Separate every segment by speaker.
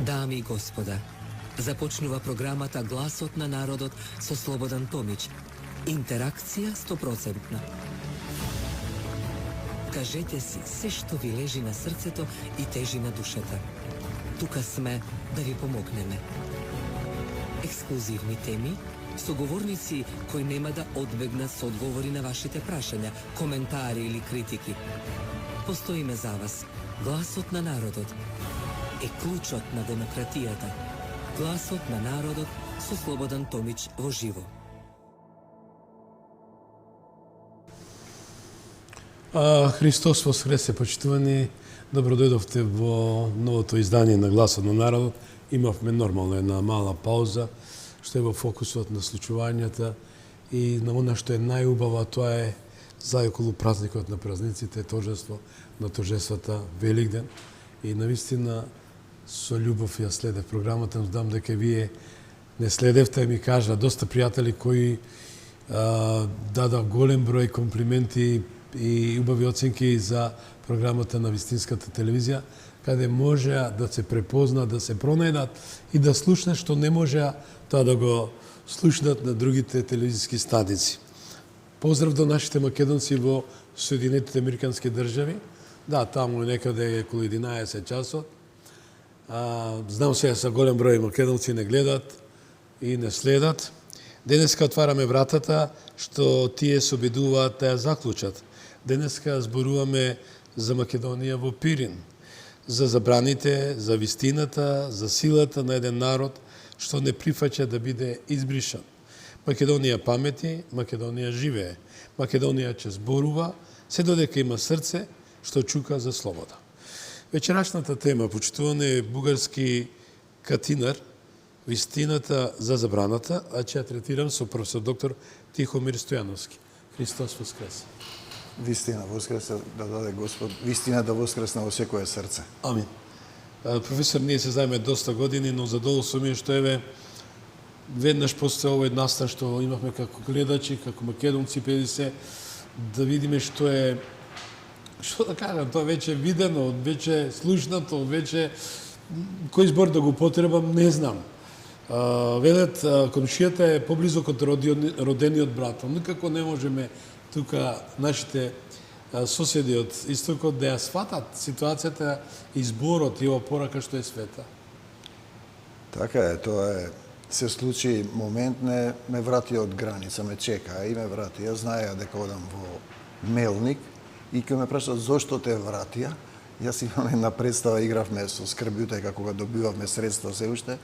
Speaker 1: Дами и господа, започнува програмата Гласот на народот со Слободан Томич. Интеракција 100%. Кажете си се што ви лежи на срцето и тежи на душата. Тука сме да ви помогнеме. Ексклузивни теми, соговорници кои нема да одбегнат со одговори на вашите прашања, коментари или критики. Постоиме за вас. Гласот на народот е клучот на демократијата. Гласот на народот со Слободан Томич во живо.
Speaker 2: Христос воскресе, почитувани. Добро дојдовте во новото издание на Гласот на народот. Имавме нормално една мала пауза, што е во фокусот на случувањата и на она што е најубаво, тоа е заоколу празникот на празниците, торжество на торжествата Великден. И навистина со љубов ја следев програмата, знам дека вие не следевте, ми кажа доста пријатели кои дадав голем број комплименти и убави оценки за програмата на вистинската телевизија, каде можеа да се препознаат, да се пронајдат и да слушнат што не можеа тоа да го слушнат на другите телевизиски станици. Поздрав до нашите македонци во Соединетите Американски држави. Да, таму некаде е околу 11 часот. Знам се са голем број македонци не гледат и не следат. Денеска отвараме вратата што тие се обидуваат да ја заклучат. Денеска зборуваме за Македонија во Пирин, за забраните, за вистината, за силата на еден народ што не прифаќа да биде избришан. Македонија памети, Македонија живее. Македонија ќе зборува, се додека има срце што чука за слобода. Вечерашната тема, почитуване, е бугарски катинар, вистината за забраната, а ќе ја третирам со професор доктор Тихомир Стојановски. Христос воскресе.
Speaker 3: Вистина воскресе, да даде Господ, вистина да воскресне во секое срце.
Speaker 2: Амин. Професор, ние се знаеме доста години, но задоволство ми е што еве веднаш после овој настан што имавме како гледачи, како македонци, педи се, да видиме што е, што да кажам, тоа веќе видено, веќе слушнато, веќе кој збор да го потребам, не знам. Велат, комшијата е поблизо од родениот брат. Никако не можеме тука нашите соседи од истокот да ја сватат ситуацијата и зборот и ова порака што е света.
Speaker 3: Така е, тоа е. Се случи момент, ме врати од граница, ме чека и ме врати. Ја знаеа дека одам во Мелник и кога ме прашаат зошто те вратија, јас имам една представа, игравме со Скрбјутека кога добивавме средства се уште,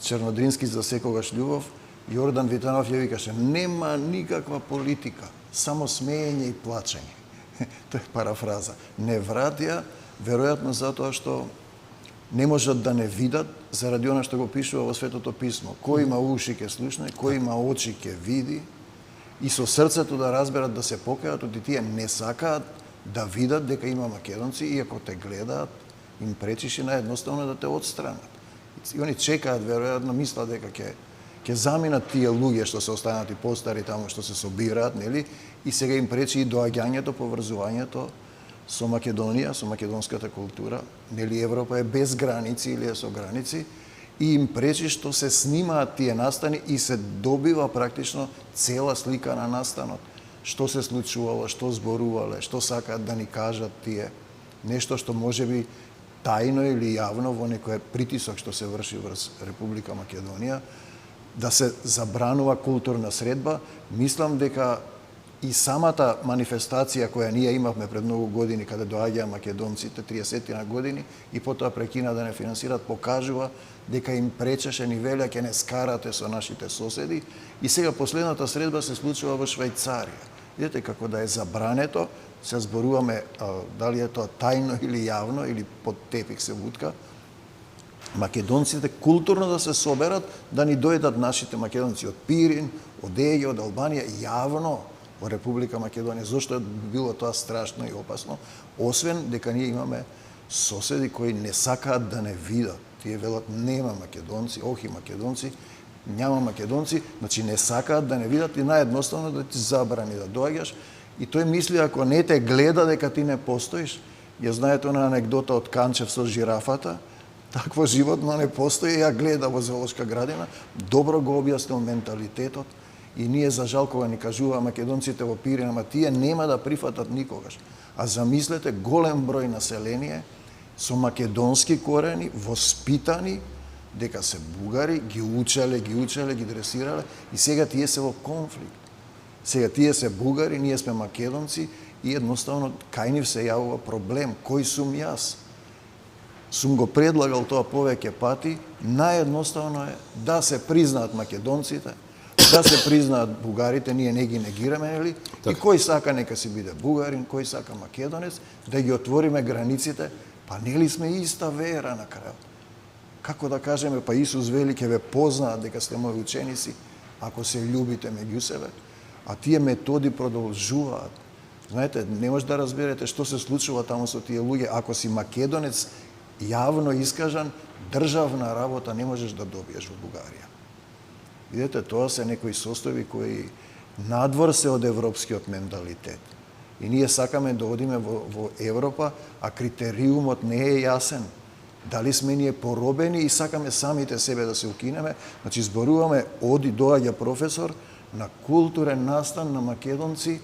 Speaker 3: Чернодрински за секогаш љубов, Јордан Витанов ја викаше, нема никаква политика, само смеење и плачење. Тоа е парафраза. Не вратија, веројатно затоа што не можат да не видат, заради она што го пишува во Светото Писмо. Кој има уши ке слушне, кој има очи ке види, и со срцето да разберат да се покајат, оти тие не сакаат да видат дека има македонци, и ако те гледаат, им пречише наедноставно да те отстранат. И они чекаат, веројатно, мислат дека ќе заминат тие луѓе што се останати постари таму што се собираат, нели? И сега им пречи и доаѓањето, поврзувањето со Македонија, со македонската култура. Нели Европа е без граници или е со граници, и им пречи што се снимаат тие настани и се добива практично цела слика на настанот. Што се случувало, што зборувале, што сакаат да ни кажат тие. Нешто што можеби тајно или јавно во некој притисок што се врши врз Република Македонија, да се забранува културна средба. Мислам дека и самата манифестација која ние имавме пред многу години, каде доаѓаа македонците, 30 години, и потоа прекина да не финансират, покажува дека им пречеше, ни велја, ќе не скарате со нашите соседи. И сега последната средба се случува во Швајцарија. Видете како да е забрането, се зборуваме дали е тоа тајно или јавно, или под тепик се вутка, македонците културно да се соберат, да ни дојдат нашите македонци од Пирин, од Еѓе, од Албанија, јавно во Република Македонија. Зошто било тоа страшно и опасно? Освен дека ние имаме соседи кои не сакаат да не видат. Тие велат нема македонци, охи македонци, няма македонци, значи не сакаат да не видат и наедноставно да ти забрани да доаѓаш. И тој мисли, ако не те гледа дека ти не постоиш, ја знаете она анекдота од Канчев со жирафата, Такво животно не постои, ја гледа во зоолошка градина, добро го објаснил менталитетот и ние за жал кога ни кажува македонците во Пирин, ама тие нема да прифатат никогаш. А замислете голем број население со македонски корени, воспитани, дека се бугари, ги учеле, ги дресирале и сега тие се во конфликт. Сега тие се бугари, ние сме македонци и едноставно кај нив се јавува проблем. Кој сум јас? Сум го предлагал тоа повеќе пати, наједноставно е да се признаат македонците, да се признаат бугарите, ние не ги негираме, нели? И кој сака нека си биде бугарин, кој сака македонец, да ги отвориме границите, па нели сме иста вера на крајот. Како да кажеме, па Исус вели ќе ве познаат дека сте мои ученици, ако се љубите меѓу себе, а тие методи продолжуваат. Знаете, не може да разберете што се случува таму со тие луѓе, ако си македонец јавно искажан, државна работа не можеш да добиеш во Бугарија. Видете, тоа се некои состојби кои надвор се од европскиот менталитет. И ние сакаме да одиме во Европа, а критериумот не е јасен. Дали сме ние поробени и сакаме самите себе да се укинеме. Значи, зборуваме, доаѓа професор на културен настан на македонци.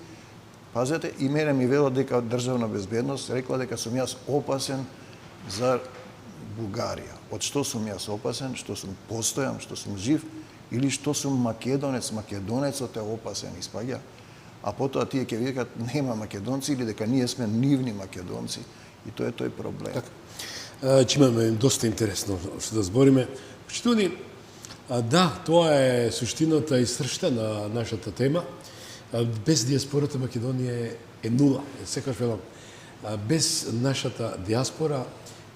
Speaker 3: Пазете, и мене ми вело дека државна безбедност рекла дека сум јас опасен за Бугарија. Од што сум јас опасен, што сум постојан, што сум жив, или што сум македонец, македонецот е опасен, испаѓа. А потоа тие ќе викат нема македонци или дека ние сме нивни македонци. И тоа е тој проблем.
Speaker 2: Така. Че имаме доста интересно што да збориме. Почитувани, да, тоа е суштината и сршта на нашата тема. Без диаспората Македонија е нула. Секогаш велам, без нашата диаспора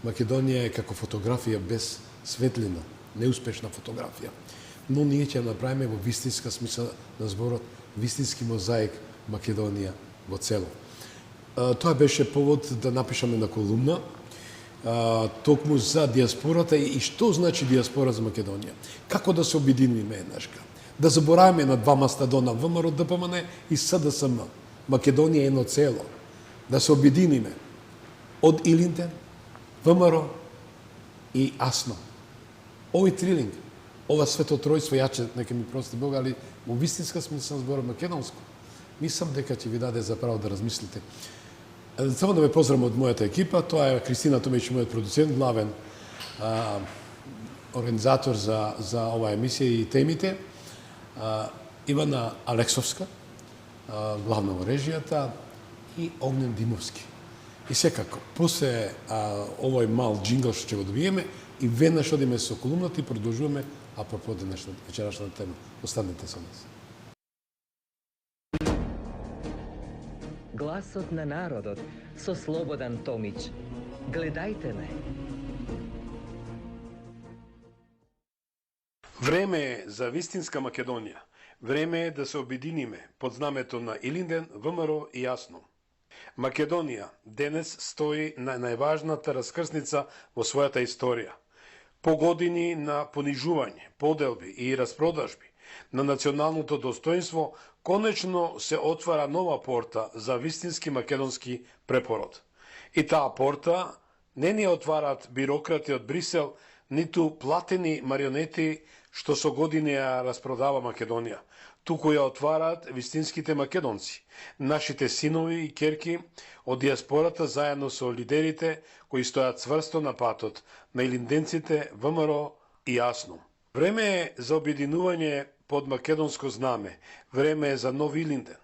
Speaker 2: Македонија е како фотографија без светлина, неуспешна фотографија. Но ние ќе направиме во вистинска смисла на зборот, вистински мозаик Македонија во цело. Тоа беше повод да напишаме на колумна токму за диаспората и што значи диаспора за Македонија. Како да се обединиме еднашка. Да забораваме на два мастадона ВМРО, ДПМН и СДСМ. Македонија е едно цело. Да се обединиме од Илинден, ВМРО и АСНО. Овој трилинг, ова светотројство, јаче, нека ми прости Бог, али во вистинска смисла зборам македонско, мислам дека ќе ви даде за право да размислите. Само да ме поздравам од мојата екипа, тоа е Кристина Томејич, мојот продуцент, главен организатор за оваа емисија и темите, Ивана Алексовска, главна во режијата, и Огнен Димовски. И секако, после овој мал джингл што ќе го добиеме, и веднаш одиме со колумната и продолжуваме апропо вечерашната тема. Останете со нас.
Speaker 4: Гласот на народот со Слободан Томич. Гледајте ме.
Speaker 2: Време е за вистинска Македонија. Време е да се обединиме под знамето на Илинден, ВМРО и АСНО. Македонија денес стои на најважната раскрсница во својата историја. По години на понижување, поделби и распродажби на националното достоинство, конечно се отвара нова порта за вистински македонски препород. И таа порта не ни отварат бирократи од Брисел, ниту платени марионети што со години ја распродава Македонија. Туку ја отвараат вистинските македонци, нашите синови и керки од диаспората заедно со лидерите кои стојат цврсто на патот на илинденците, ВМРО и АСНО. Време е за обединување под македонско знаме, време е за нов Илинден.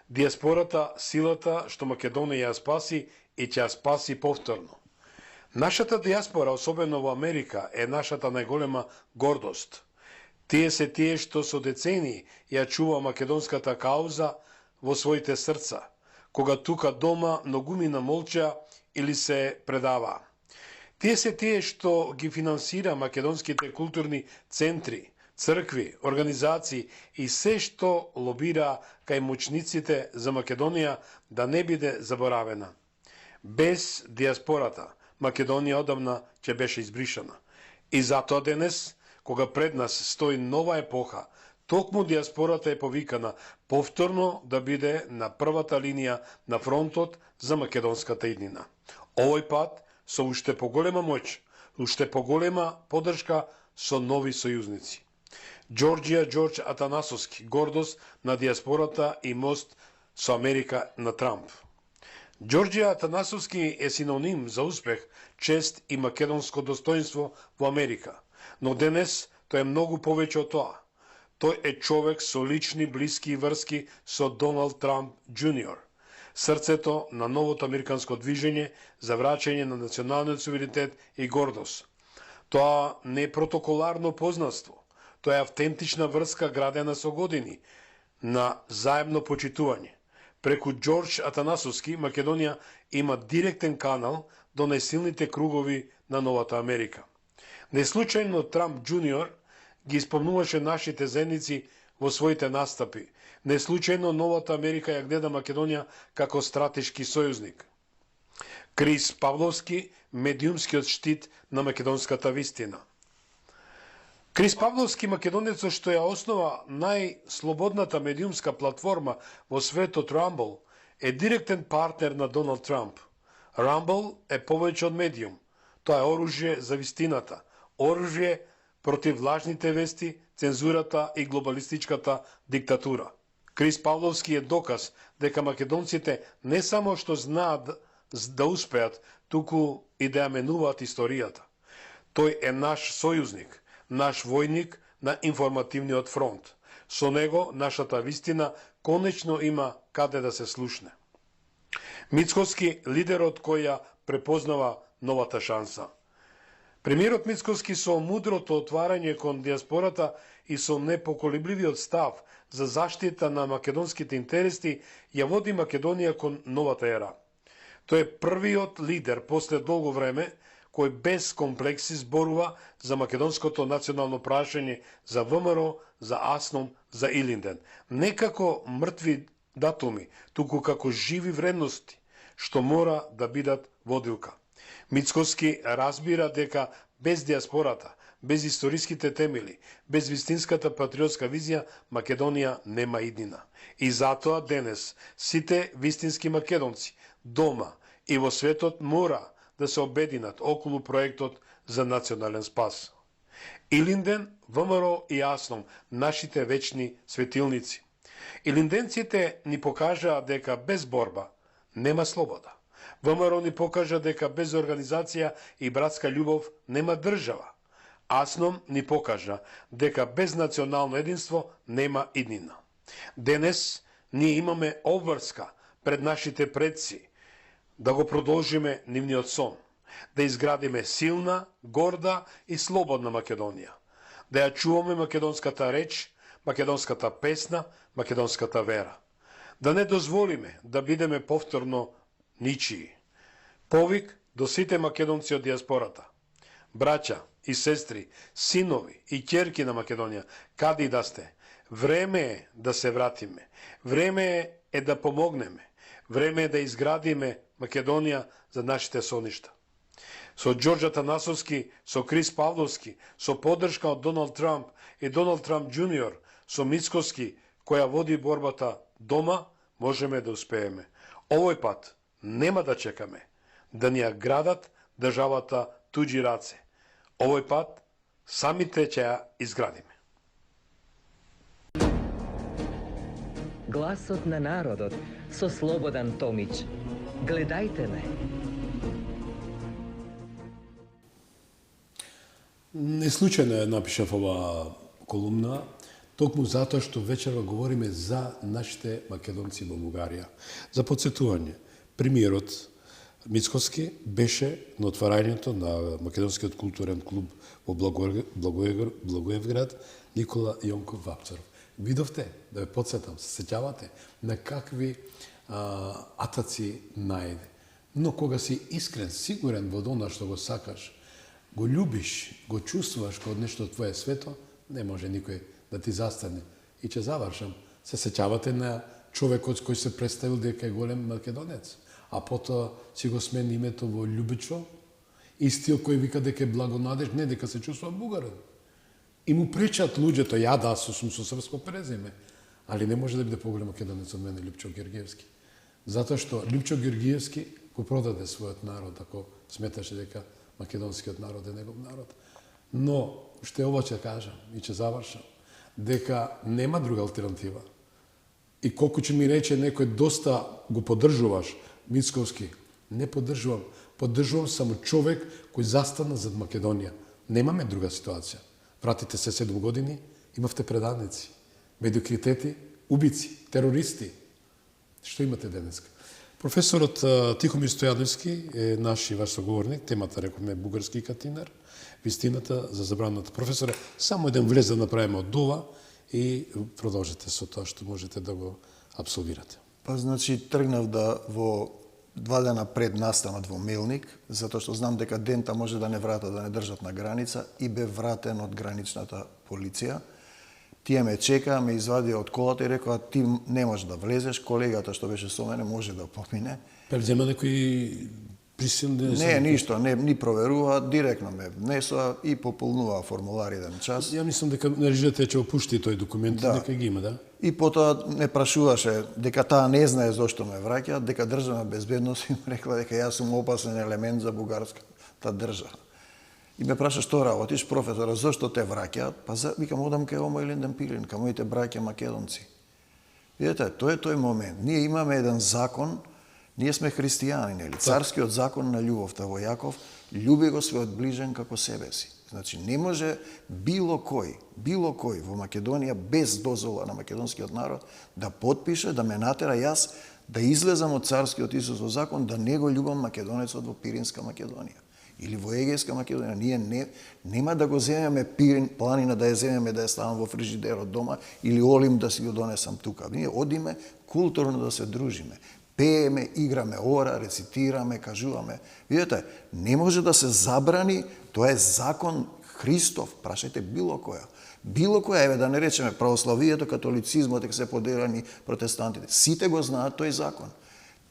Speaker 2: Диаспората, силата што Македонија ја спаси и ќе ја спаси повторно. Нашата диаспора, особено во Америка, е нашата најголема гордост. Тие се тие што со децени ја чува македонската кауза во своите срца, кога тука дома многумина молча или се предава. Тие се тие што ги финансира македонските културни центри, цркви, организации и се што лобира кај мучниците за Македонија да не биде заборавена. Без диаспората Македонија одамна ќе беше избришана. И затоа денес, кога пред нас стои нова епоха, токму диаспората е повикана повторно да биде на првата линија на фронтот за македонската иднина. Овој пат со уште поголема моќ, уште поголема поддршка со нови сојузници. Ѓорѓ Атанасовски, гордост на диаспората и мост со Америка на Трамп. Ѓорѓ Атанасовски е синоним за успех, чест и македонско достоинство во Америка, но денес тој е многу повеќе од тоа. Тој е човек со лични, блиски врски со Доналд Трамп Џуниор, срцето на новото американско движење за враќање на националниот суверенитет и гордост. Тоа не е протоколарно познанство, тоа е автентична врска градена со години на заемно почитување. Преку Ѓорѓ Атанасовски, Македонија има директен канал до најсилните кругови на новата Америка. Неслучајно Трамп Џуниор ги исполнуваше нашите заедници во своите настапи. Неслучајно новата Америка ја гледа Македонија како стратешки сојузник. Крис Павловски, медиумскиот штит на македонската вистина. Крис Павловски, македонецот што ја основа најслободната медиумска платформа во светот Rumble, е директен партнер на Доналд Трамп. Rumble е повеќе од медиум. Тоа е оружје за вистината, оружје против лажните вести, цензурата и глобалистичката диктатура. Крис Павловски е доказ дека македонците не само што знаат да успеат, туку и да ја менуваат историјата. Тој е наш сојузник, наш војник на информативниот фронт. Со него нашата вистина конечно има каде да се слушне. Мицкоски, лидерот кој ја препознава новата шанса. Премиерот Мицкоски со мудрото отварање кон диаспората и со непоколебливиот став за заштита на македонските интереси ја води Македонија кон новата ера. Тој е првиот лидер после долго време кој без комплекси зборува за македонското национално прашање, за ВМРО, за АСНОМ, за Илинден. Не како мртви датуми, туку како живи вредности, што мора да бидат водилка. Мицкоски разбира дека без диаспората, без историските темели, без вистинската патриотска визија, Македонија нема иднина. И затоа денес сите вистински македонци, дома и во светот мора да се обединат околу проектот за национален спас. Илинден, ВМРО и АСНОМ, нашите вечни светилници. Илинденците ни покажаа дека без борба нема слобода. ВМРО ни покажа дека без организација и братска љубов нема држава. АСНОМ ни покажа дека без национално единство нема иднина. Денес ние имаме обврска пред нашите предци да го продолжиме нивниот сон, да изградиме силна, горда и слободна Македонија, да ја чуваме македонската реч, македонската песна, македонската вера, да не дозволиме да бидеме повторно ничии. Повик до сите македонци од диаспората, браќа и сестри, синови и ќерки на Македонија, каде и да сте, време е да се вратиме, време е да помогнеме, време е да изградиме Македонија за нашите соништа. Со Ѓорѓ Атанасовски, со Крис Павловски, со поддршка од Доналд Трамп и Доналд Трамп Џуниор, со Мицкоски, која води борбата дома, можеме да успееме. Овој пат нема да чекаме да ни ја градат државата туѓи раце. Овој пат самите ќе ја изградиме.
Speaker 4: Гласот на народот со Слободан Томич. Гледајте ме.
Speaker 2: Не случајно ја напишав ова колумна, токму затоа што вечерва говориме за нашите македонци во Бугарија. За подсетување, премиерот Мицкоски беше на отварањето на Македонскиот културен клуб во Благоевград Никола Јонков Вапцаров. Видовте, да ве подсетам, се сеќавате на какви атаци најде. Но кога си искрен, сигурен во она што го сакаш, го љубиш, го чувствуваш кога нешто твое свето, не може никој да ти застане. И ќе завршам. Се сеќавате на човекот кој се представил дека е голем македонец, а потоа си го смени името во Љубичо, истиот кој вика дека е Благонадеж, не дека се чувствува бугарин. И му пречат луѓето, да сум со српско презиме, али не може да биде поголем македонец од мене Љупчо Георгиевски. Затоа што Љупчо Георгиевски го продаде својот народ, ако сметаше дека македонскиот народ е негов народ. Но, што ова ќе кажам и ќе завршам, дека нема друга алтернатива. И колку ќе ми рече некој доста го поддржуваш, Мицковски, не поддржувам. Поддржувам само човек кој застана зад Македонија. Немаме друга ситуација. Вратите се 7 години, имавте преданици, медиокритети, убици, терористи. Што имате денеска? Професорот Тихомир Стојановски е наш и ваш соговорник, темата рековме бугарски катинар, вистината за забраната. Професоре, само еден влез да направиме од ова и продолжете со тоа што можете да го абсолвирате.
Speaker 3: Па, значи, тргнав да во 2 дена пред настанат во Мелник, затоа што знам дека дента може да не вратат, да не држат на граница, и бе вратен од граничната полиција. Тие ме чекаа, ме извадија од колата и рекоа: ти не можеш да влезеш, колегата што беше со мене може да помине.
Speaker 2: Превзема некои присилни...
Speaker 3: Не, ништо, ни проверува, директно ме внесоа и пополнуваа формулар еден час.
Speaker 2: Ја мислам дека режисерот ќе опушти тој документ,
Speaker 3: Да.
Speaker 2: дека ги има, да?
Speaker 3: И потоа не прашуваше дека таа не знае зошто ме враќа, дека државна безбедност им рекла дека јас сум опасен елемент за бугарската држава. И ме праша: што работиш, професора, зошто те враќаат? Па викам, одам кај Омо Илинден Пилин, кај моите браќа македонци. Видете, тој е тој момент. Ние имаме еден закон, ние сме христијани, нели? Царскиот закон на љубовта во Јаков: љуби го својот ближен како себе си. Значи, не може било кој во Македонија без дозвола на македонскиот народ да подпише, да ме натера јас да излезам од царскиот Исусов закон, да не го љубам македонецот во Пиринска Македонија или во Егејска Македонија. Ние нема да го земеме Пирин, планина да ја земеме, да ја ставам во фрижидерот дома или олим да си го донесам тука. Ние одиме културно да се дружиме. Пееме, играме ора, рецитираме, кажуваме. Видете, не може да се забрани, тоа е закон Христов, прашајте било која. Било која, еве да не речеме православието, католицизмот, дека се поделени протестантите. Сите го знаат тој закон.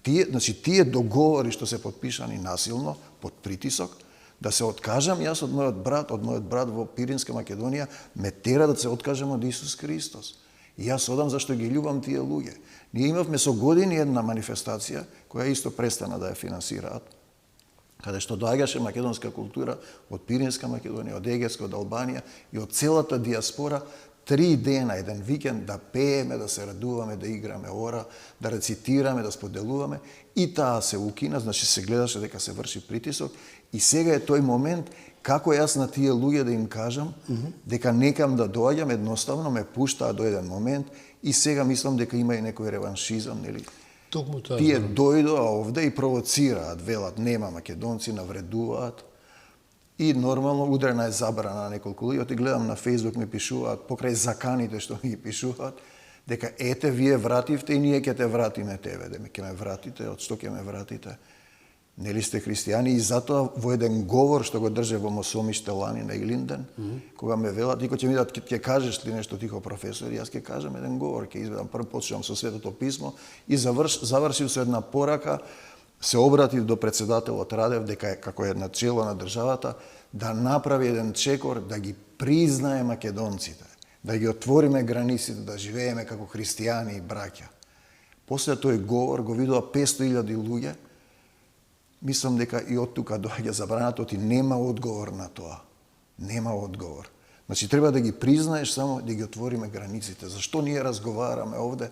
Speaker 3: Тие договори што се подпишани насилно, под притисок, да се откажам јас од мојот брат во Пиринска Македонија, ме тера да се откажам од Исус Христос. И јас одам зашто ги љубам тие луѓе. Ние имавме со години една манифестација, која исто престана да ја финансираат, каде што доаѓаше македонска култура од Пиринска Македонија, од Егејска, од Албанија и од целата диаспора, 3 дена, еден викенд, да пееме, да се радуваме, да играме ора, да рецитираме, да споделуваме, и таа се укина, значи се гледаше дека се врши притисок, и сега е тој момент како јас на тие луѓе да им кажам дека некам да доаѓам, едноставно ме пуштаа до еден момент, и сега мислам дека има и некој реваншизам, нели?
Speaker 2: Токму тоа.
Speaker 3: Тие дојдоа овде и провоцираат, велат нема македонци, навредуваат. И нормално удрена е забрана на неколку луѓе. Оти гледам на Фејсбук ми пишуваат, покрај заканите што ми ги пишуваат, дека ете вие вративте и ние ќе те вратиме тебе. Дека ќе ме вратите, од што ќе ме вратите? Нели сте христијани? И затоа во еден говор што го држе во Мосомиште лани на Илинден, кога ме велат, ико ќе ми дадат, ќе кажеш ли нешто тихо, професор, јас ќе кажам еден говор, ќе изведам, прв почнувам со Светото писмо и завршив со една порака, се обратив до председателот Радев дека како е начело на државата да направи еден чекор, да ги признае македонците, да ги отвориме границите, да живееме како христијани и браќа. После тој говор го видоа 500.000 луѓе. Мислам дека и од тука доаѓа забраната, и нема одговор на тоа. Нема одговор. Значи треба да ги признаеш, само да ги отвориме границите. Зашто ние разговараме овде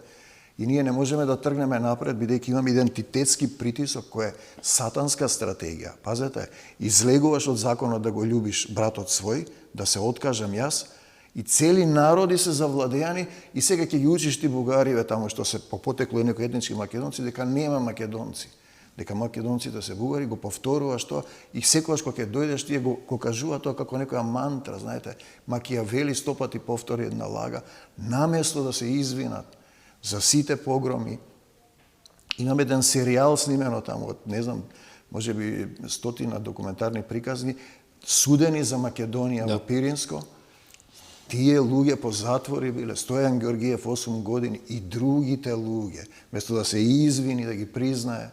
Speaker 3: и ние не можеме да тргнеме напред, бидејќи имаме идентитетски притисок, кој е сатанска стратегија. Пазете, излегуваш од законот да го љубиш братот свој, да се откажам јас, и цели народи се завладеани, и сега ќе ги учиш ти бугариве таму што се по потекло и некои етнички македонци, дека нема македонци. Дека македонците се бугари, го повторуваш тоа, и секогаш кога ќе дојдеш тие го кажува тоа како некоја мантра, знаете, Макијавели 100 пати повтори една лага, наместо да се извинат за сите погроми. Имаме еден серијал снимено таму, од, не знам, може би 100 документарни приказни, судени за Македонија во Пиринско. Тие луѓе по затвори биле, Стојан Георгиев 8 години и другите луѓе, место да се извини, да ги признае,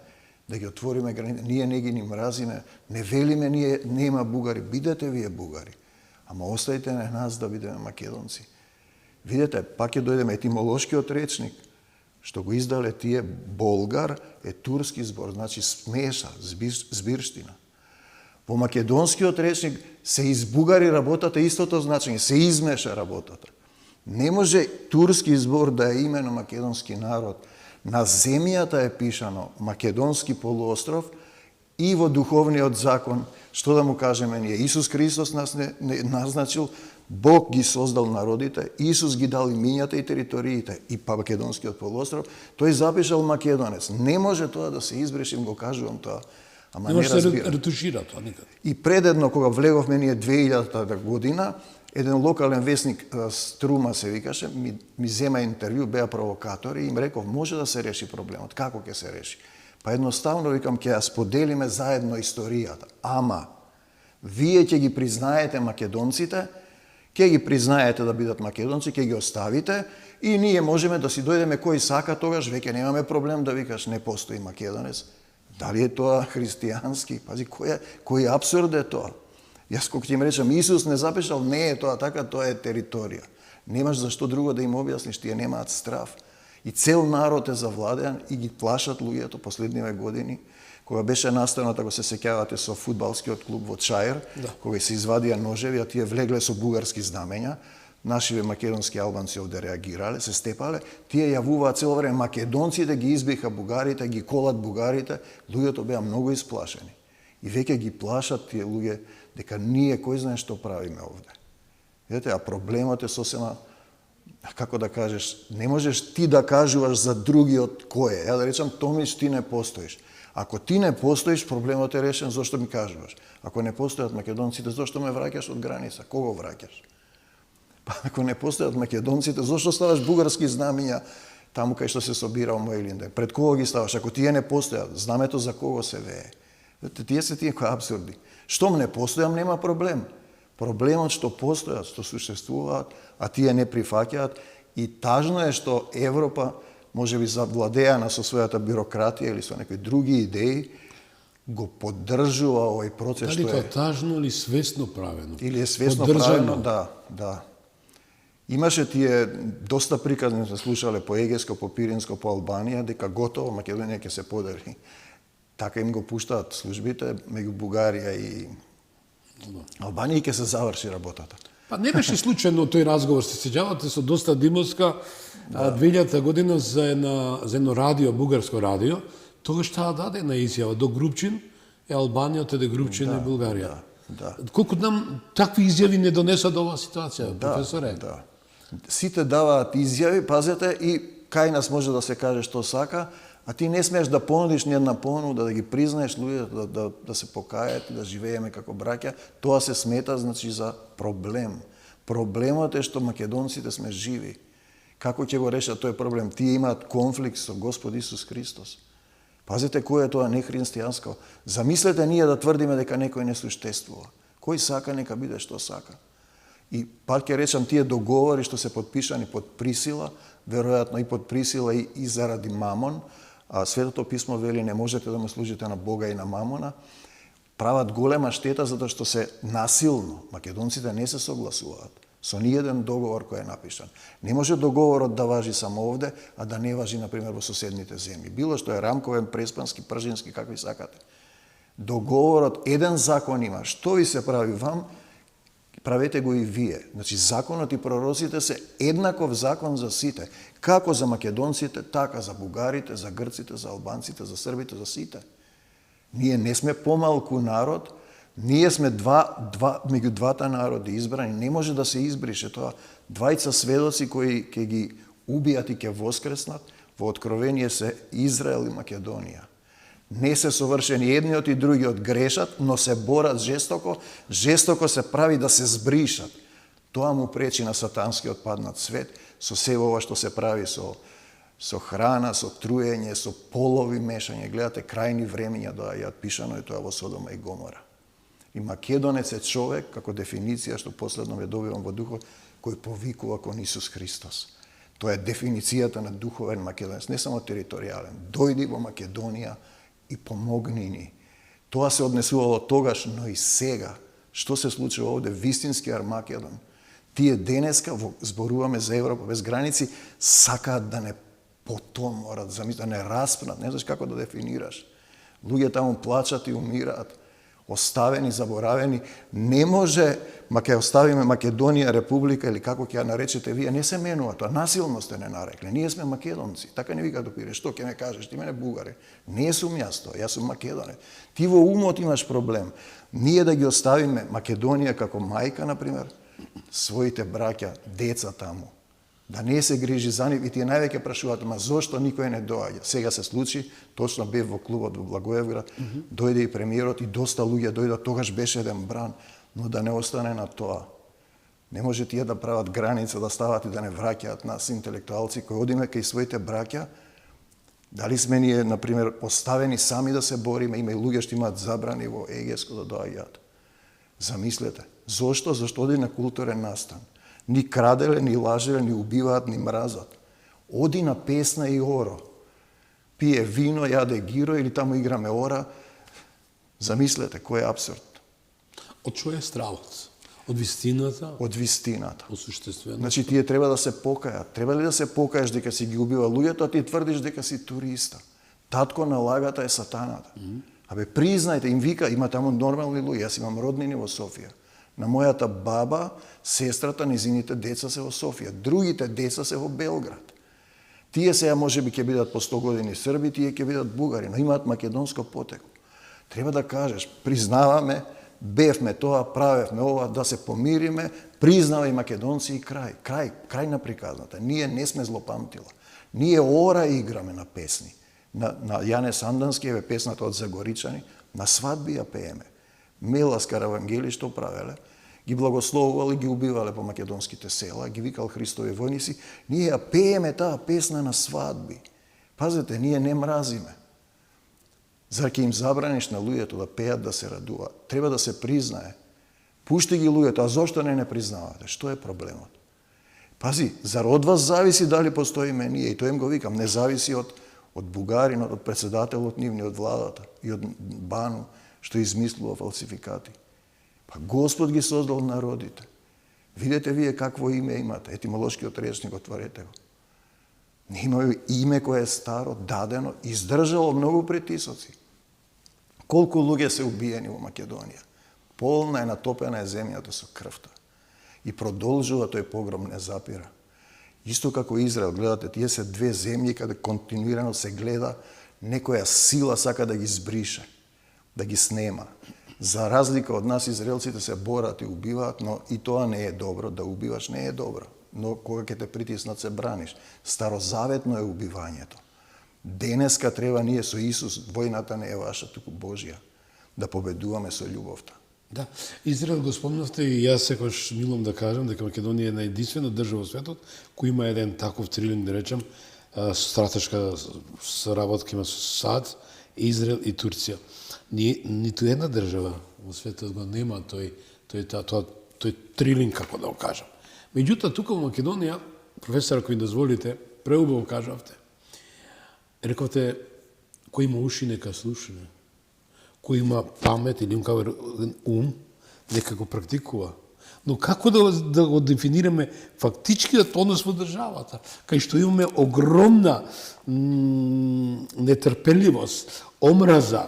Speaker 3: да ги отвориме граници, ние не ги ни мразиме, не велиме ние нема бугари, бидете вие бугари, ама оставите на нас да бидеме македонци. Видете, пак ќе дојдеме етимолошкиот речник, што го издале тие болгар, е турски збор, значи смеша, збирштина. Во македонскиот речник се избугари работата, истото значење, се измеша работата. Не може турски збор да е имено македонски народ. На земјата е пишано македонски полуостров и во духовниот закон, што да му кажеме ние, Исус Христос нас не назначил, Бог ги создал народите, Исус ги дал имињата и териториите, и па македонскиот полуостров, тој запишал македонец. Не може тоа да се избрише, го кажувам тоа. Ама
Speaker 2: не може да се ретушира тоа никаде.
Speaker 3: И предедно, кога влеговме ние 2000-та година, еден локален весник, Струма се викаше, ми зема интервју, беа провокатори, и им реков, може да се реши проблемот. Како ќе се реши? Па едноставно, викам, ќе ја споделиме заедно историјата. Ама, вие ќе ги признаете македонците, ќе ги признаете да бидат македонци, ќе ги оставите, и ние можеме да си дојдеме кој сака, тогаш веќе немаме проблем да викаш не постои македонец. Дали е тоа христијански? Пази, кој абсурд е тоа? Јас кога ќе им речам, Исус не запишал, не е тоа така, тоа е територија. Немаш зашто друго да им објасниш, тие немаат страв. И цел народ е завладеан и ги плашат луѓето последниве години. Кога беше настанот, ако се сеќавате, со фудбалскиот клуб во Чаир, кога се извадија ножеви, а тие влегле со бугарски знамења, нашиве македонски албанци овде реагирале, се степале, тие јавуваат цело време, македонците ги избиха бугарите, ги колат бугарите, луѓето беа многу исплашени. И веќе ги плашат тие луѓе дека ние кој знае што правиме овде. Видете, а проблемот е сосема, како да кажеш, не можеш ти да кажуваш за другиот кој е. Ја да речам, Томич, ти не постоиш. Ако ти не постоиш, проблемот е решен, зошто ми кажуваш? Ако не постојат македонците, зошто ме враќаш од граница? Кого враќаш? Па ако не постојат македонците, зошто ставаш бугарски знамиња таму кај што се собирал Мојлинде? Пред кого ги ставаш? Ако тие не постојат, знамето за кого се вее? Тие се тие кои абсурди. Штом не постојам, нема проблем. Проблемот што постојат, што существуваат, а тие не прифаќаат, и тажно е што Европа, можеби завладеана со својата бюрократија или со некои други идеи, го поддржува овој процес.
Speaker 2: Дали тоа тажно или свесно правено?
Speaker 3: Или е свесно правено, да. Имаше тие доста приказни се слушале по Егеско, по Пиринско, по Албанија, дека готово Македонија ќе се подели. Така им го пуштаат службите меѓу Бугарија и Албанија и ќе се заврши работата.
Speaker 2: Па не беше случајно тој разговор, се сеќавате, со Доста Димовска, 2000 година за едно радио, бугарско радио, тогаш таа даде една изјава до Групчин е Албанија, оде Групчин е Бугарија.
Speaker 3: Да.
Speaker 2: Колку нам такви изјави не донесат до оваа ситуација, професоре?
Speaker 3: Да. Сите даваат изјави, пазете, и кај нас може да се каже што сака, а ти не смееш да понудиш ни една понуда, да ги признаеш луѓето, да се покајат, да живееме како браќа, тоа се смета, значи, за проблем. Проблемот е што македонците сме живи. Како ќе го решат тој проблем? Тие имаат конфликт со Господ Исус Христос. Пазете кој е тоа нехристијанско. Замислете ние да тврдиме дека некој не суштествува. Кој сака, нека биде што сака. И пак ќе речам, тие договори што се подпишани под присила, веројатно и под присила и заради мамон, а Светото писмо вели не можете да му служите на Бога и на мамона, прават голема штета затоа што се насилно. Македонците не се согласуваат со ниеден договор кој е напишан. Не може договорот да важи само овде, а да не важи, например, во соседните земји. Било што е рамковен, преспански, пржински, какви сакате. Договорот, еден закон има. Што ви се прави вам, правете го и вие. Значи, законот и пророците се еднаков закон за сите. Како за македонците, така за бугарите, за грците, за албанците, за србите, за сите. Ние не сме помалку народ, ние сме меѓу двата народи избрани. Не може да се избрише тоа. Двајца сведоци кои ќе ги убијат и ќе воскреснат, во Откровение се Израел и Македонија. Не се совршени, едниот и другиот грешат, но се борат жестоко, жестоко се прави да се збришат. Тоа му пречи на сатанскиот паднат свет, со се ова што се прави со храна, со труење, со полови мешање. Гледате, крајни времења доаѓаат, пишано е тоа во Содома и Гомора. И македонец е човек, како дефиниција, што последно ве добивам во духот, кој повикува кон Исус Христос. Тоа е дефиницијата на духовен македонец, не само територијален. Дојди во Македонија и помогни ни. Тоа се однесувало тогаш, но и сега. Што се случува овде? Вистински Армагедон. Тие денеска, зборуваме за Европа без граници, сакаат да не потоморат, да не распнат, не знаеш како да дефинираш. Луѓе таму плачат и умираат. оставени, заборавени. Не може, ќе оставиме Македонија, Република или како ќе ја наречете вие, не се менува тоа, насилно сте не нарекли. Ние сме македонци. Така не вика допире, што ќе ме кажеш, ти мене бугари. Не сум јас тоа, јас сум македонец. Ти во умот имаш проблем. Ние да ги оставиме Македонија како мајка, например, своите браќа, деца таму, да не се грижи за нив и тие највеќе прашуваат, ма зошто никој не доаѓа? Сега се случи, точно бев во клубот во Благоевград, дојде и премиерот и доста луѓе дојдат, тогаш беше еден бран, но да не остане на тоа. Не може тие да прават граница, да стават и да не враќаат нас интелектуалци кои одиме кај своите браќа. Дали сме ние, например, оставени сами да се бориме, има и луѓе што имаат забрани во Егеско да доаѓаат. Замислете. Зошто? Зашто оди на културен настан. Ни краделе, ни лажеле, ни убиваат, ни мразат. Оди на песна и оро. Пие вино, јаде гиро или таму играме ора. Замислете, кој е абсурд.
Speaker 2: Од што е стравот? Од вистината?
Speaker 3: Од вистината.
Speaker 2: Од суштественото?
Speaker 3: Значи, тие треба да се покајат. Треба ли да се покаеш дека си ги убива луѓето, а ти тврдиш дека си туриста? Татко на лагата е сатаната. Абе, признајте, им вика, има таму нормални луѓе. Јас имам роднини во Софија. На мојата баба, сестрата, низините деца се во Софија. Другите деца се во Белград. Тие сега може би ќе бидат по 100 години Срби, тие ќе бидат бугари, но имаат македонско потекло. Треба да кажеш, признаваме, бевме тоа, правевме ова, да се помириме, признава и македонци и крај. Крај на приказната. Ние не сме злопамтила. Ние ора играме на песни. На Јане Сандански е песната од Загоричани, на свадби ја пееме. Мела Скаравангели што правеле? Ги благословувале, ги убивале по македонските села, ги викал Христови војници. Ние ја пееме таа песна на свадби. Пазете, ние не мразиме. Зар ќе им забраниш на луѓето да пеат, да се радуваат? Треба да се признае. Пушти ги луѓето, а зошто не признавате? Што е проблемот? Пази, зар од вас зависи дали постоиме ние? И тоа им го викам, не зависи од бугаринот, од председателот нивни, од владата и од Бану, што измислува фалсификати. Па Господ ги создал народите. Видете вие какво име имате, етимолошкиот речник, отворете го. Не имају име кое е старо, дадено, издржало многу притисоци. Колку луѓе се убиени во Македонија. Полна е, натопена е земјата со крвта. И продолжува тој погром, не запира. Исто како Израел, гледате, тие се две земји каде континуирано се гледа некоја сила сака да ги збрише, да ги снема. За разлика од нас, израелците се борат и убиваат, но и тоа не е добро, да убиваш не е добро. Но кога ќе те притиснат, се браниш. Старозаветно е убивањето. Денеска треба ние со Исус, војната не е ваша, туку Божја, да победуваме со љубовта.
Speaker 2: Да, Израел го спомнавте и јас секогаш милам да кажам дека Македонија е најединствена држава во светот кој има еден таков трилинг, да речем, стратешка соработка има со САД, Израел и Турција. Ниту една држава во светот го нема тој трилинг, како да го кажам. Меѓутоа, тука во Македонија, професор, ако ми дозволите, преубаво кажавте. Рековте, кој има уши, нека слуша. Кој има памет или ум, нека го практикува. Но како да го дефинираме фактичкиот однос во државата, кај што имаме огромна нетрпеливост, омраза,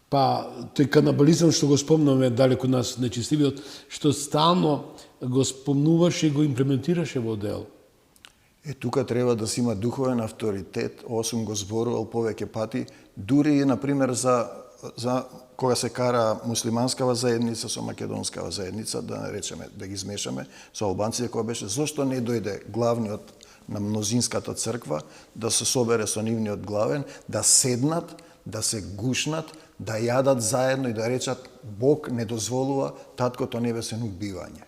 Speaker 2: па тој канабализам што го спомнаме далеку нас нечестивиот, што стално го спомнуваше и го имплементираше во дел.
Speaker 3: Тука треба да си има духовен авторитет, осум го зборувал повеќе пати, дури и, например, за кога се кара муслиманскава заедница со македонскава заедница, да не речеме, да ги змешаме, со албанците, која беше, зошто не дојде главниот на мнозинската црква, да се собере со нивниот главен, да седнат, да се гушнат, да јадат заедно и да речат, Бог не дозволува таткото небесен убивање.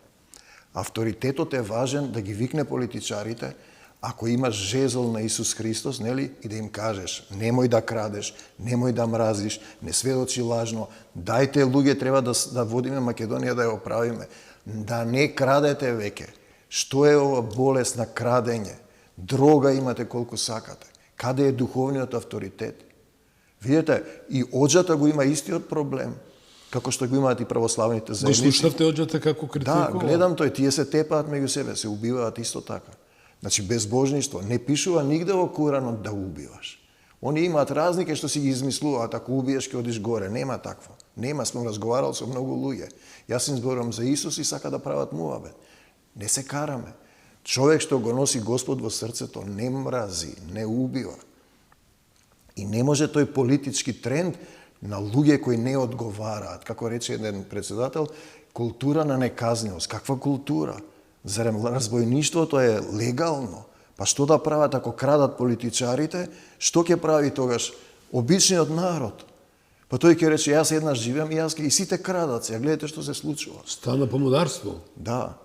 Speaker 3: Авторитетот е важен да ги викне политичарите, ако имаш жезл на Исус Христос, нели, и да им кажеш, немој да крадеш, немој да мразиш, не сведочи лажно, дајте луѓе, треба да водиме Македонија, да ја оправиме, да не крадете веќе. Што е ова болест на крадење? Дрога имате колку сакате. Каде е духовниот авторитет? Видете, и оџата го има истиот проблем, како што го имаат и православните заедници.
Speaker 2: Го слушнавте оџата како критикува?
Speaker 3: Да, гледам тој, тие се тепаат меѓу себе, се убиваат исто така. Значи, безбожништво. Не пишува нигде во Куранот да убиваш. Они имаат разлики што си ги измислуваат, ако убиеш ќе одиш горе. Нема такво. Нема, сме разговарал со многу луѓе. Јас им зборувам за Исус и сака да прават муабет. Не се караме. Човек што го носи Господ во срцето не мрази, не убива. И не може тој политички тренд на луѓе кои не одговараат. Како рече еден председател, култура на неказнивост. Каква култура? Зарем разбойништвото е легално? Па што да прават ако крадат политичарите? Што ќе прави тогаш обичниот народ? Па тој ќе рече, јас еднаш живеам и јас и сите крадат. Сега гледате што се случува.
Speaker 2: Стана помодарство.
Speaker 3: Да.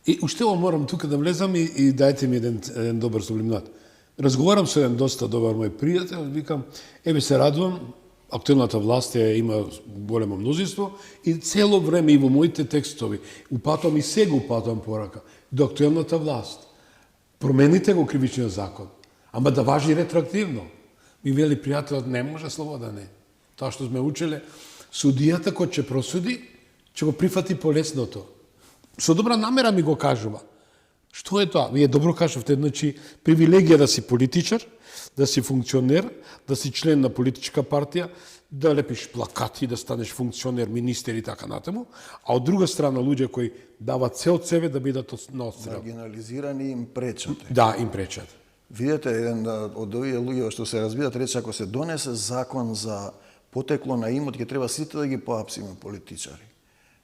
Speaker 2: И уште морам тука да влезам и дајте ми еден добар сублимат. Разговарам со еден доста добар мој пријател, викам, еве се радувам, актуелната власт има големо мнозинство и цело време и во моите текстови упатувам и сега упатувам порака до актуелната власт. Промените го кривичниот закон, ама да важи ретроактивно. Ми вели пријателот, не може слобода не. Тоа што сме учеле, судијата кој ќе просуди, ќе го прифати полесното. Со добра намера ми го кажува. Што е тоа? Вие добро кажавте, значи привилегија да си политичар, да си функционер, да си член на политичка партија, да лепиш плакати, да станеш функционер, министер и така натаму, а од друга страна луѓе кои дават се од себе да бидат на отстрел.
Speaker 3: Маргинализирани им пречат.
Speaker 2: Да, им пречат.
Speaker 3: Видете, еден од овие луѓе што се разбират, рече, ако се донесе закон за потекло на имот, ќе треба сите да ги поапсиме политичари.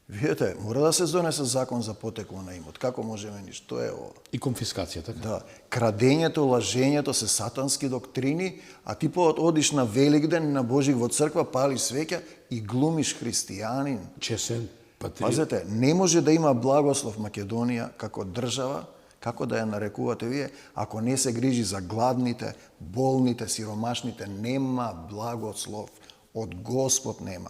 Speaker 3: Видете, мора да се донесе закон за потекло на имот. Како можеме ни? Што е ова?
Speaker 2: И конфискација, така?
Speaker 3: Да. Крадењето, лажењето се сатански доктрини, а ти одиш на Великден, на Божик во црква, палиш свеќа и глумиш христијанин.
Speaker 2: Чесен, патриот.
Speaker 3: Пазете, не може да има благослов Македонија како држава, како да ја нарекувате вие, ако не се грижи за гладните, болните, сиромашните, нема благослов. Од Господ нема.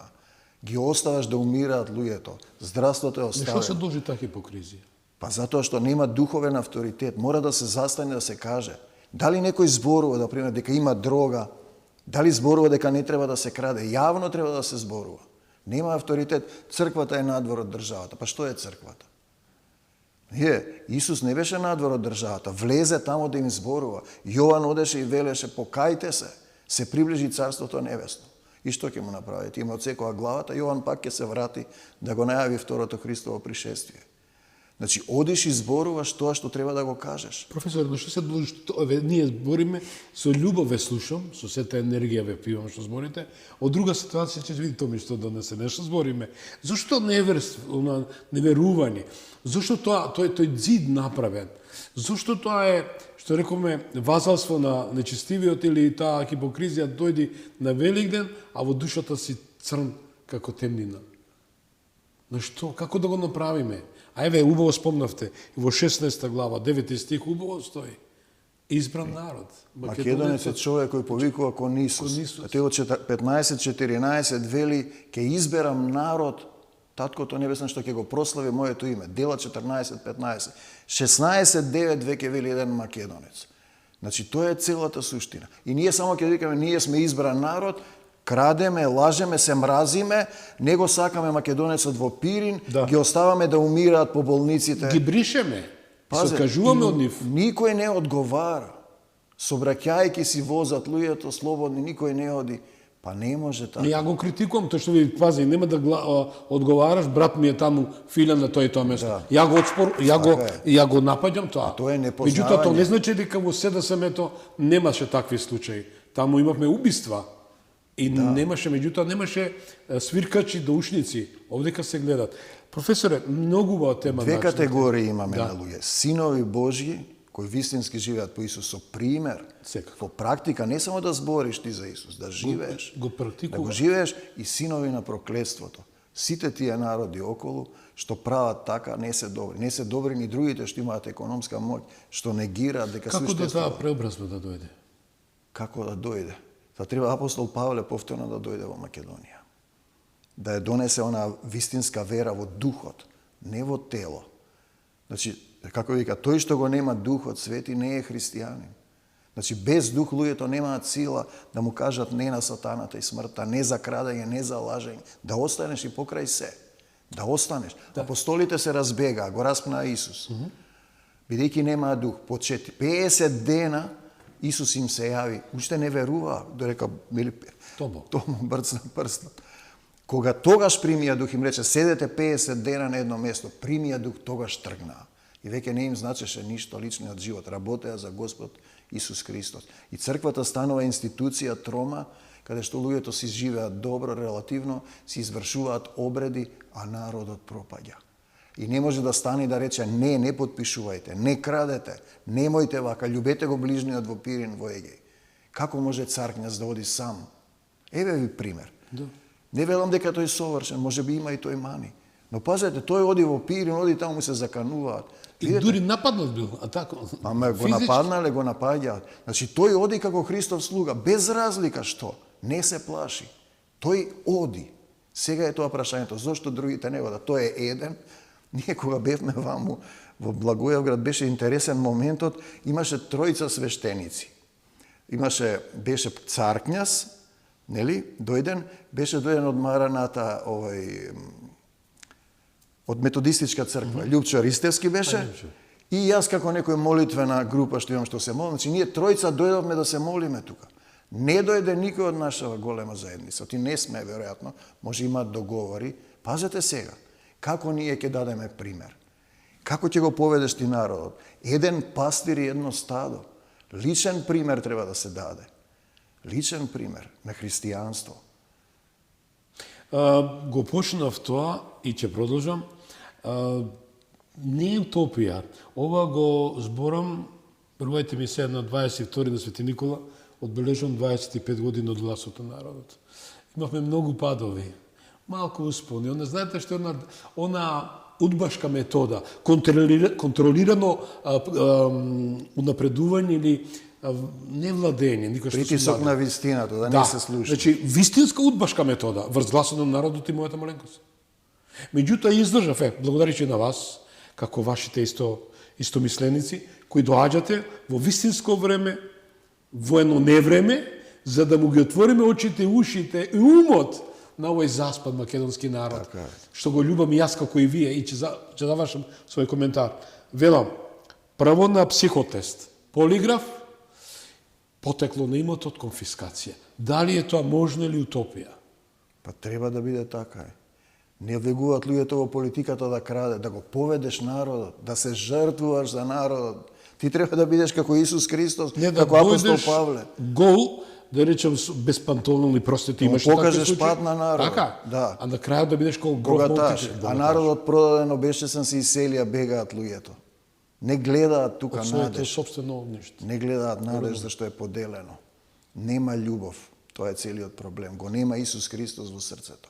Speaker 3: Ги оставаш да умираат луѓето. Здравството е оставено.
Speaker 2: Што се должи таа хипокризија?
Speaker 3: Па затоа што нема духовен авторитет. Мора да се застане да се каже. Дали некој зборува, да пример, дека има дрога, дали зборува дека не треба да се краде, јавно треба да се зборува. Нема авторитет. Црквата е надвор од државата. Па што е црквата? Исус не беше надвор од државата. Влезе тамо да им зборува. Јован одеше и велеше, покајте се приближи Царството Небесно. И што ќе му направи? Ти му отсекува главата, Јован пак ќе се врати да го најави второто Христово пришествие. Значи, одиш и зборуваш тоа што треба да го кажеш.
Speaker 2: Професор, но што се должи, ние збориме, со љубов ве слушам, со сета енергија ве пивам што зборите, од друга ситуација ќе види тоа ми што донесе нешто збориме. Зошто неверство, неверување? Зошто тој зид направен? Зошто тоа е, што рековме, вазалство на нечестивиот или таа хипокризија дојди на Великден, а во душата си црн како темнина? Но што, како да го направиме? А еве, убаво спомнавте, во 16 глава, 9 стих, убаво стои. Избран народ.
Speaker 3: Македонец е човек кој повикува кон Исус. А те од 15:14 вели, ке изберам народ, Таткото Небесно што ќе го прослави моето име. Дела 14:15. 16:9 веќе вели еден македонец. Значи, тоа е целата суштина. И ние само ќе викаме, ние сме избран народ, крадеме, лажеме, се мразиме, не го сакаме македонецот во Пирин, ги оставаме да умираат по болниците.
Speaker 2: Ги бришеме, сокажуваме од нив.
Speaker 3: Никој не одговара. Собраќајќи си возат луѓето слободни, никој не оди. Па не може така.
Speaker 2: Ја го критикувам, тоа што ви пази, нема да одговараш, брат ми е таму филен на тој и тоа место. Да. Ја го напаѓам тоа.
Speaker 3: Тоа е непознавање.
Speaker 2: Меѓутоа, тоа не значи дека во СДСМ-то немаше такви случаи. Таму имавме убиства. И немаше свиркачи доушници. Овдека се гледат. Професоре, многу убава тема.
Speaker 3: Две категории имаме на луѓе. Синови Божји, кои вистински живеат по Исус, со пример, во практика, не само да збориш ти за Исус, да живееш, да го живееш, и синови на проклетството. Сите тие народи околу, што прават така, не се добри. Не се добри ни другите што имаат економска моќ, што негираат дека
Speaker 2: Како да таа преобразба да дојде?
Speaker 3: Како да дојде? Та треба апостол Павле повторно да дојде во Македонија. Да ја донесе она вистинска вера во духот, не во тело. Значи, како вика, тој што го нема духот свети не е христијанин. Значи, без дух луѓето немаат сила да му кажат не на сатаната и смртта, не за крадење, не за лажење. Да останеш и покрај се. Да останеш. Да. Апостолите се разбегаа, го распна Исус. Бидејќи немаа дух, по 50 дена Исус им се јави. Уште не веруваа, дорека били Тому брцна прстот. Кога тогаш примија дух, им рече, седете 50 дена на едно место, примија дух, тогаш тргнаа. И веќе не им значеше ништо личниот живот, работеа за Господ Исус Христос. И црквата станува институција трома, каде што луѓето си живеат добро, релативно, си извршуваат обреди, а народот пропаѓа. И не може да стане да рече, не подпишувајте, не крадете, немојте вака, љубете го ближниот во Пирин, во Егеј. Како може цар књаз да оди сам? Еве ви пример.
Speaker 2: Да.
Speaker 3: Не велам дека тој совршен, може би има и тој мани. Но пазете, тој оди во Пирин, оди таму му се закануваат.
Speaker 2: И дури нападнат бил, а тако.
Speaker 3: Ама го нападнале, го напаѓаат. Значи, тој оди како Христов слуга, без разлика што, не се плаши. Тој оди. Сега е тоа прашањето, зошто другите не одат? Тој е еден. Ние кога бевме ваму во Благоевград, беше интересен моментот, имаше тројца свештеници. Беше цар књаз, нели, беше дојден од Мараната, од методистичка црква. Љупчо Ристевски беше. И јас како некој молитвена група што имам што се молам. Значи, ние тројца дојдовме да се молиме тука. Не дојде никој од нашава голема заедница. Ти не сме, веројатно, може имаат договори. Пазете сега, како ние ќе дадеме пример. Како ќе го поведеш ти народот? Еден пастир и едно стадо. Личен пример треба да се даде. Личен пример на христијанство.
Speaker 2: Го почнав тоа и ќе продолжам. Не е утопија. Ова го зборам, верувајте ми се, на 22 на Свети Никола, одбележувам 25 години од гласот на народот. Имавме многу падови, малку успони. Знаете што е она удбашка метода, контролирано унапредување или не владење, никој што
Speaker 3: притисок на вистината, да не се слуша.
Speaker 2: Значи, вистинска удбашка метода врз гласот на народот и мојата маленкост. Меѓутоа издржав, благодаричи на вас, како вашите истомисленици, кои доаѓате во вистинско време, во едно невреме, за да му ги отвориме очите, ушите и умот на овој заспан македонски народ, што го љубам и јас како и вие, и ќе завршам свој коментар. Велам, право на психотест, полиграф, потекло на имотот конфискација. Дали е тоа можно или утопија?
Speaker 3: Па треба да биде така. Не влегуваат луѓето во политиката да краде, да го поведеш народот, да се жртвуваш за народот. Ти треба да бидеш како Исус Христос, како апостол Павле.
Speaker 2: Гол, да речем, без панталони, простите, имаш такви случаи.
Speaker 3: Покажеш пат на народот.
Speaker 2: Така?
Speaker 3: Да.
Speaker 2: А на крајот да бидеш како
Speaker 3: богаташ. А народот продаден, обесчесен се иселија, бегаат луѓето. Не гледаат тука надеж.
Speaker 2: Собствено нешто.
Speaker 3: Не гледаат надеж зашто е поделено. Нема љубов. Тоа е целиот проблем. Го нема Исус Христос во срцето.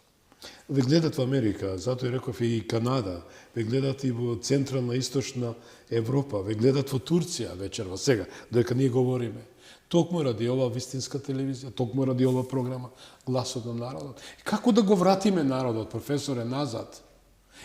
Speaker 2: Ве гледат во Америка, затоа и реков и Канада, ве гледат и во Централна Источна Европа, ве гледат во Турција вечерва сега, додека ние говориме. Токму ради ова вистинска телевизија, токму ради ова програма Гласот на народот. И како да го вратиме народот, професоре, назад?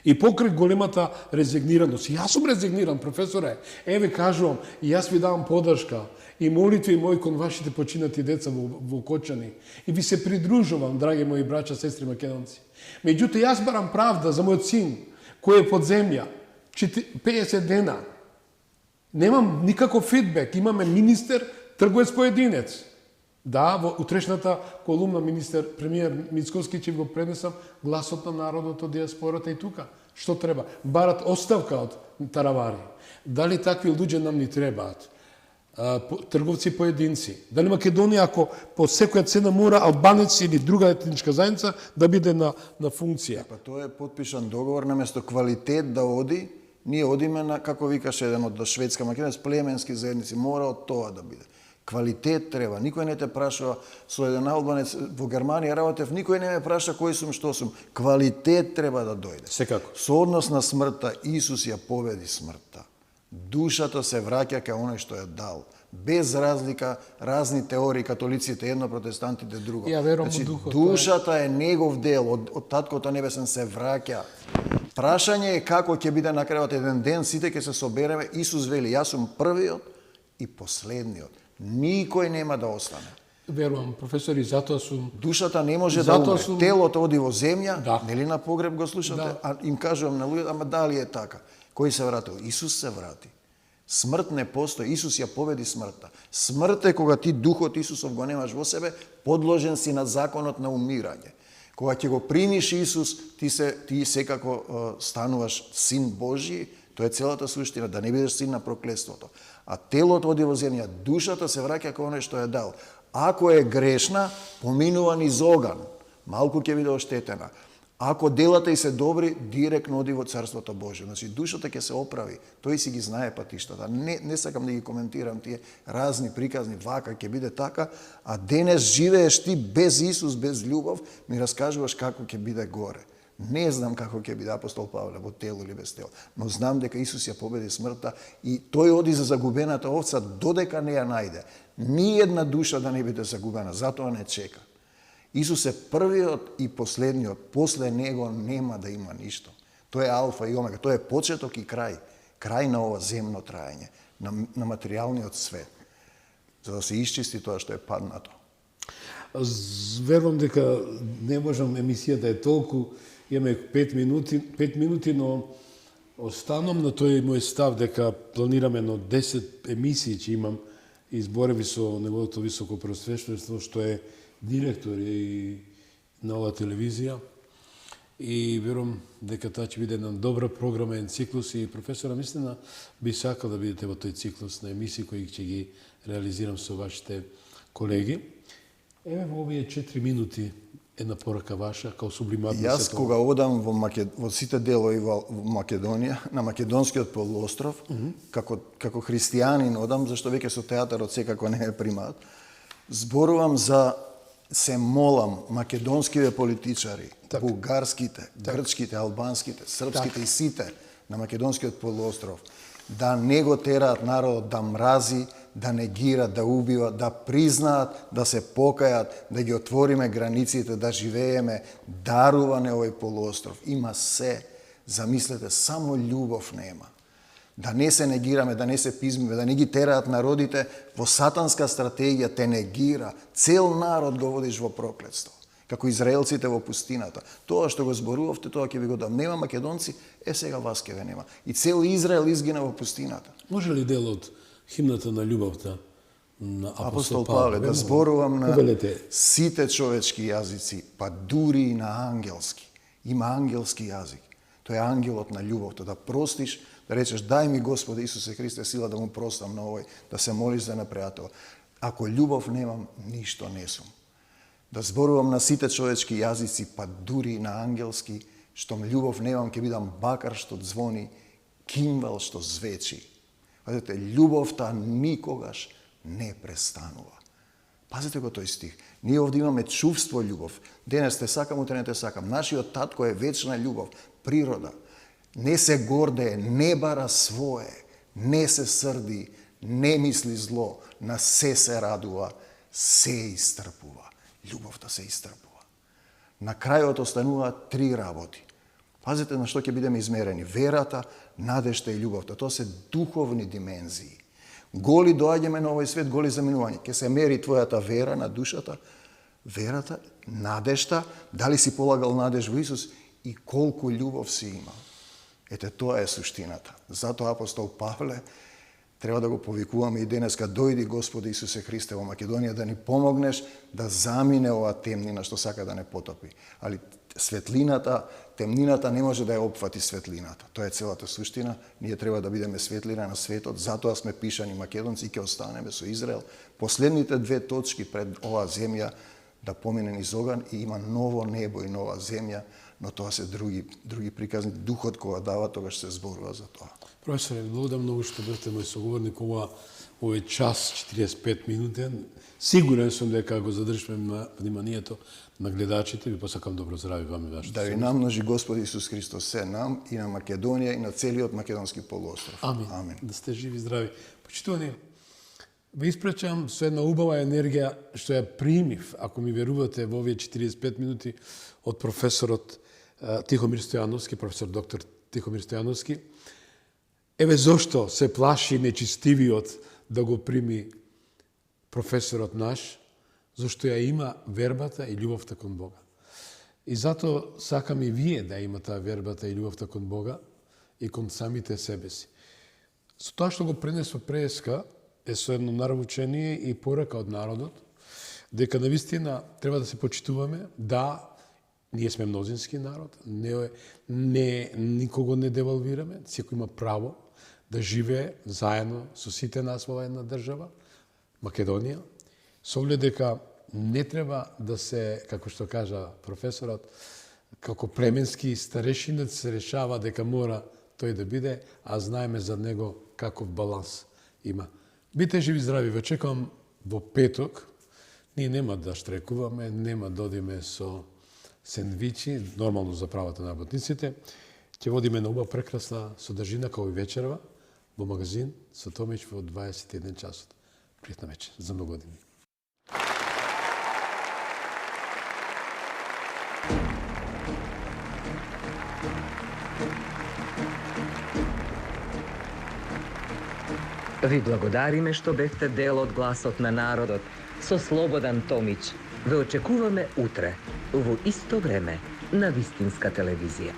Speaker 2: И покрај големата резигнираност. Јас сум резигниран, професоре. Еве кажувам, и јас ви давам подршка и молитви мои кон вашите починати деца во Кочани. И ви се придружувам, драги мои браќа, сестри македонци. Меѓутоа, јас барам правда за мојот син, кој е под земја, 50 дена. Немам никаков фидбек. Имаме министер, тргуец поединец. Да, во утрешната колумна премиер Мицковски ќе го пренесам гласот на народот од диаспората и тука. Што треба? Барат оставка од таравари. Дали такви луѓе нам ни требаат? Трговци поединци. Дали Македонија, ако по секоја цена мора албанец или друга етничка заедница да биде на функција?
Speaker 3: Па тоа е подпишан договор, наместо квалитет да оди, ние одиме на, како викаше еден од Шведска Македонија, племенски заедници, мора од тоа да биде. Квалитет треба. Никој не те прашува со еден албанец во Германија работев, никој не ме праша кој сум, што сум. Квалитет треба да дојде.
Speaker 2: Секако.
Speaker 3: Со однос на смртта, Исус ја победи смртта. Душата се враќа кај оној што ја дал. Без разлика, разни теории, католиците едно, протестантите друго.
Speaker 2: Ја верувам
Speaker 3: значи,
Speaker 2: во духот.
Speaker 3: Душата е негов дел, од Таткото Небесен се враќа. Прашање е како ќе биде на крајот еден ден, сите ќе се собереме. Исус вели, јас сум првиот и последниот. Никој нема да остане.
Speaker 2: Верувам, професори, затоа сум...
Speaker 3: Душата не може да умре. Телото оди во земја, нели на погреб го слушате, а им кажувам на луѓето, ама дали е така? Кој се вратил? Исус се врати. Смрт не постои, Исус ја победи смртта. Смрт е кога ти духот Исусов го немаш во себе, подложен си на законот на умирање. Кога ќе го примиш Исус, ти секако стануваш син Божи, тоа е целата суштина, да не бидеш син на проклетството. А телото оди во земја, душата се враќа кај оној што е дал. Ако е грешна, поминува низ оган, малку ќе биде оштетена. Ако делата и се добри, директно оди во Царството Божие. Значи, душата ќе се оправи. Тој си ги знае патиштата. Не сакам да ги коментирам тие разни приказни, вака ќе биде така, а денес живееш ти без Исус, без љубов, ми раскажуваш како ќе биде горе. Не знам како ќе биде апостол Павле, во тело или без тело, но знам дека Исус ја победи смртта и тој оди за загубената овца додека не ја најде. Ни една душа да не биде загубена, затоа не чека. Исус е првиот и последниот, после него нема да има ништо. Тој е алфа и омега, тој е почеток и крај. Крај на ова земно траење, на материјалниот свет, за да се исчисти тоа што е паднато.
Speaker 2: Верувам дека не можам, емисијата е толку, имаме 5 минути, но останам на тој мој став дека планираме едно 10 емисии, че имам избореви со неговото високо просвещенство, што е директор и на оваа телевизија. И верувам дека таа ќе биде една добра програма, еден циклус и професора, мислена би сакал да бидете во тој циклус на емисии кои ќе ги реализирам со вашите колеги. Еве во овие 4 минути една порака ваша, као сублиматно.
Speaker 3: Јас кога одам во сите делови во Македонија, на Македонскиот полуостров, како христијанин одам, зашто веќе со театарот секако не ме примаат, зборувам за се молам македонските политичари, бугарските, грчките, албанските, српските и сите на Македонскиот полуостров, да не го тераат народот да мрази, да негира, да убива, да признаат, да се покајат, да ги отвориме границите, да живееме даруване овој полуостров. Има се, замислете, само љубов нема. Да не се негираме, да не се пизмиме, да не ги тераат народите, во сатанска стратегија те негира. Цел народ го водиш во проклетство. Како израелците во пустината. Тоа што го зборувавте, тоа ќе ви го дам. Нема македонци, сега вас ке ве нема. И цел Израел изгина во пустината.
Speaker 2: Може ли дел од химната на љубовта на апостол Павле
Speaker 3: да зборувам на сите човечки јазици, па дури и на ангелски. Има ангелски јазик. Тој е ангелот на љубовта, да простиш, да речеш дај ми Господи Исусе Христе сила да му простам на овој, да се молиш за непријател. Ако љубов немам, ништо не сум. Да зборувам на сите човечки јазици, па дури и на ангелски, штом љубов немам, ќе бидам бакар што звони, кимвал што звечи. Пазете, љубовта никогаш не престанува. Пазете го тој стих. Ние овде имаме чувство љубов. Денес те сакам, утре не те сакам. Нашиот татко е вечна љубов, природа. Не се гордее, не бара свое, не се срди, не мисли зло, на се радува, се истрпува. Љубовта се истрпува. На крајот остануваат 3 работи. Пазете на што ќе бидеме измерени. Верата, надежта и љубовта. Тоа се духовни димензии. Голи доаѓаме на овој свет, голи заминување. Ке се мери твојата вера на душата, верата, надежта, дали си полагал надеж во Исус и колку љубов си имал. Ете, тоа е суштината. Затоа апостол Павле треба да го повикуваме и денеска, дојди Господи Исусе Христе во Македонија да ни помогнеш да замине оваа темнина што сака да не потопи. Али светлината, темнината не може да ја опфати светлината. Тоа е целата суштина. Ние треба да бидеме светлина на светот, затоа сме пишани македонци и ќе останеме со Израел. Последните 2 точки пред оваа земја да помине низ оган и има ново небо и нова земја, но тоа се други приказни. Духот кога дава, тогаш се зборува за тоа.
Speaker 2: Професоре, благодарам многу што бевте мој соговорник овој час 45 минутен. Сигурен сум дека го задржиме вниманието на гледачите. Ви посакам добро здравје вам и вашите.
Speaker 3: Да ви намножи Господи Исус Христос се нам и на Македонија и на целиот македонски полуостров.
Speaker 2: Амин.
Speaker 3: Амин.
Speaker 2: Да сте живи и здрави. Почитувани, ви испрачам со една убава енергија што ја примив, ако ми верувате, во овие 45 минути од професорот Тихомир Стојановски, професор доктор Тихомир Стојановски. Еве зошто се плаши нечистивиот да го прими професорот наш, зашто ја има вербата и љубовта кон Бога. И затоа сакам и вие да имате вербата и љубовта кон Бога и кон самите себе си. Со тоа што го пренесо преска е со едно наравучение и порака од народот, дека навистина треба да се почитуваме, да, Ние сме мнозински народ, никого не девалвираме, секој има право да живее заедно со сите нас во една држава, Македонија, со оглед дека не треба да се, како што кажа професорот, како племенски старешинец се решава дека мора тој да биде, а знаеме за него каков баланс има. Бите живи здрави, ве чекам во петок. Ние нема да штрекуваме, нема да одиме со сендвичи, нормално за правата на работниците. Ќе водиме на убава прекрасна содржина како и вечерва во магазин со Томич во 21 часот. Пријатна вечер за многу години.
Speaker 4: Ви благодариме што бевте дел од гласот на народот со Слободан Томич. Ве очекуваме утре во исто време на Вистинска телевизија.